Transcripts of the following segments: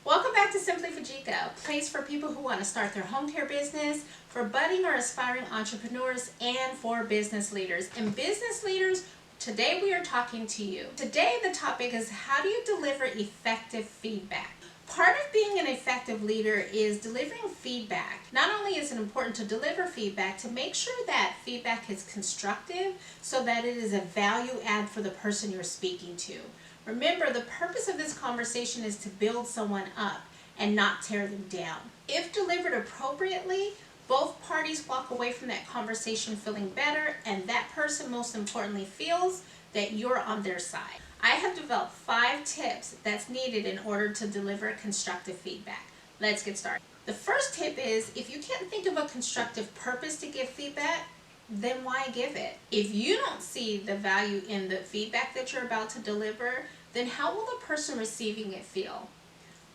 Welcome back to Simply Fujica, a place for people who want to start their home care business, for budding or aspiring entrepreneurs, and for business leaders. And business leaders, today we are talking to you. Today the topic is how do you deliver effective feedback? Part of being an effective leader is delivering feedback. Not only is it important to deliver feedback, to make sure that feedback is constructive so that it is a value add for the person you're speaking to. Remember, the purpose of this conversation is to build someone up and not tear them down. If delivered appropriately, both parties walk away from that conversation feeling better, and that person, most importantly, feels that you're on their side. I have developed 5 tips that's needed in order to deliver constructive feedback. Let's get started. The first tip is, if you can't think of a constructive purpose to give feedback, then why give it? If you don't see the value in the feedback that you're about to deliver, then how will the person receiving it feel?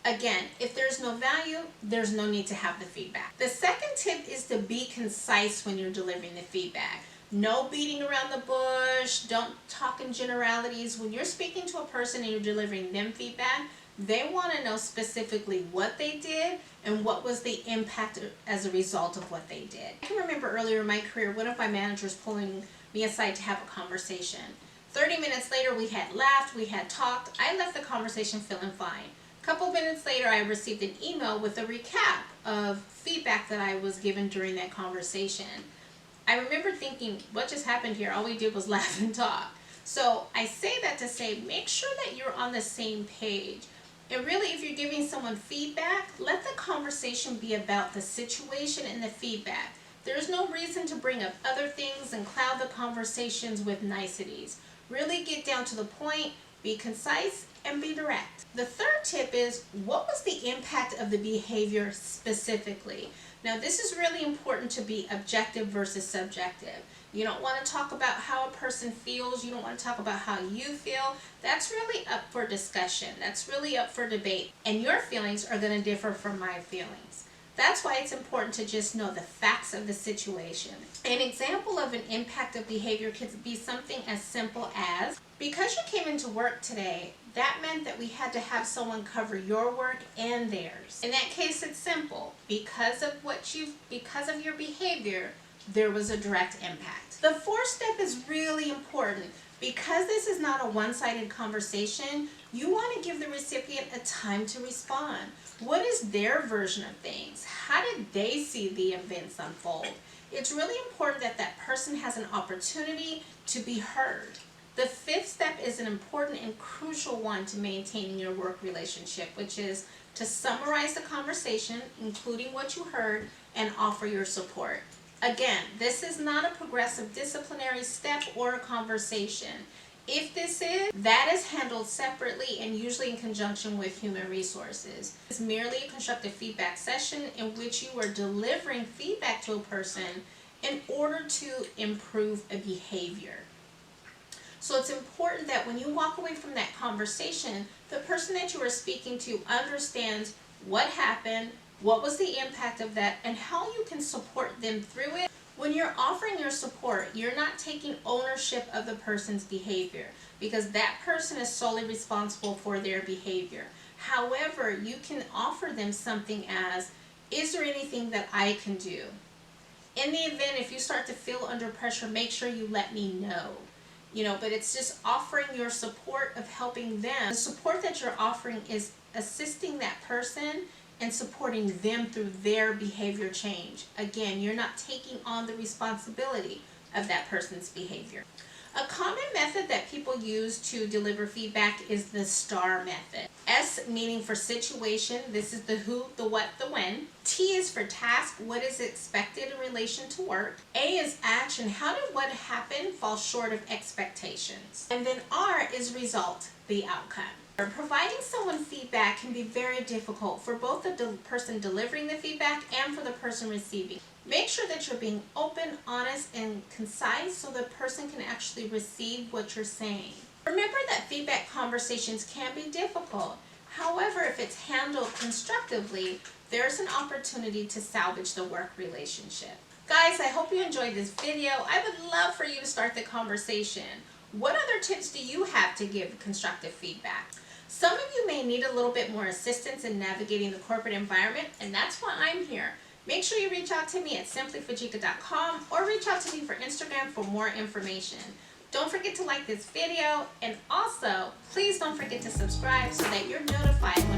Again, if there's no value, there's no need to have the feedback. The second tip is to be concise when you're delivering the feedback. No beating around the bush, don't talk in generalities. When you're speaking to a person and you're delivering them feedback, they want to know specifically what they did and what was the impact as a result of what they did. I can remember earlier in my career, one of my managers pulling me aside to have a conversation. 30 minutes later, we had laughed, we had talked. I left the conversation feeling fine. A couple minutes later, I received an email with a recap of feedback that I was given during that conversation. I remember thinking, what just happened here? All we did was laugh and talk. So I say that to say, make sure that you're on the same page. And really, if you're giving someone feedback, let the conversation be about the situation and the feedback. There's no reason to bring up other things and cloud the conversations with niceties. Really get down to the point, be concise, and be direct. The third tip is, what was the impact of the behavior specifically? Now, this is really important to be objective versus subjective. You don't want to talk about how a person feels. You don't want to talk about how you feel. That's really up for discussion. That's really up for debate. And your feelings are going to differ from my feelings. That's why it's important to just know the facts of the situation. An example of an impact of behavior could be something as simple as, because you came into work today, that meant that we had to have someone cover your work and theirs. In that case, it's simple. Because of your behavior, there was a direct impact. The fourth step is really important. Because this is not a one-sided conversation, you want to give the recipient a time to respond. What is their version of things? How did they see the events unfold? It's really important that that person has an opportunity to be heard. The fifth step is an important and crucial one to maintaining your work relationship, which is to summarize the conversation, including what you heard, and offer your support. Again, this is not a progressive disciplinary step or a conversation. If this is, that is handled separately and usually in conjunction with human resources. It's merely a constructive feedback session in which you are delivering feedback to a person in order to improve a behavior. So it's important that when you walk away from that conversation, the person that you are speaking to understands what happened, what was the impact of that, and how you can support them through it. When you're offering your support, you're not taking ownership of the person's behavior, because that person is solely responsible for their behavior. However, you can offer them something as, is there anything that I can do? In the event, if you start to feel under pressure, make sure you let me know. But it's just offering your support of helping them. The support that you're offering is assisting that person and supporting them through their behavior change. Again, you're not taking on the responsibility of that person's behavior. A common method that people use to deliver feedback is the STAR method. S meaning for situation, this is the who, the what, the when. T is for task, what is expected in relation to work. A is action, how did what happened fall short of expectations. And then R is result, the outcome. Providing someone feedback can be very difficult for both the person delivering the feedback and for the person receiving. Make sure that you're being open, honest, and concise so the person can actually receive what you're saying. Remember that feedback conversations can be difficult. However, if it's handled constructively, there's an opportunity to salvage the work relationship. Guys, I hope you enjoyed this video. I would love for you to start the conversation. What other tips do you have to give constructive feedback? Some of you may need a little bit more assistance in navigating the corporate environment, and that's why I'm here. Make sure you reach out to me at simplyfujica.com or reach out to me for Instagram for more information. Don't forget to like this video, and also please don't forget to subscribe so that you're notified when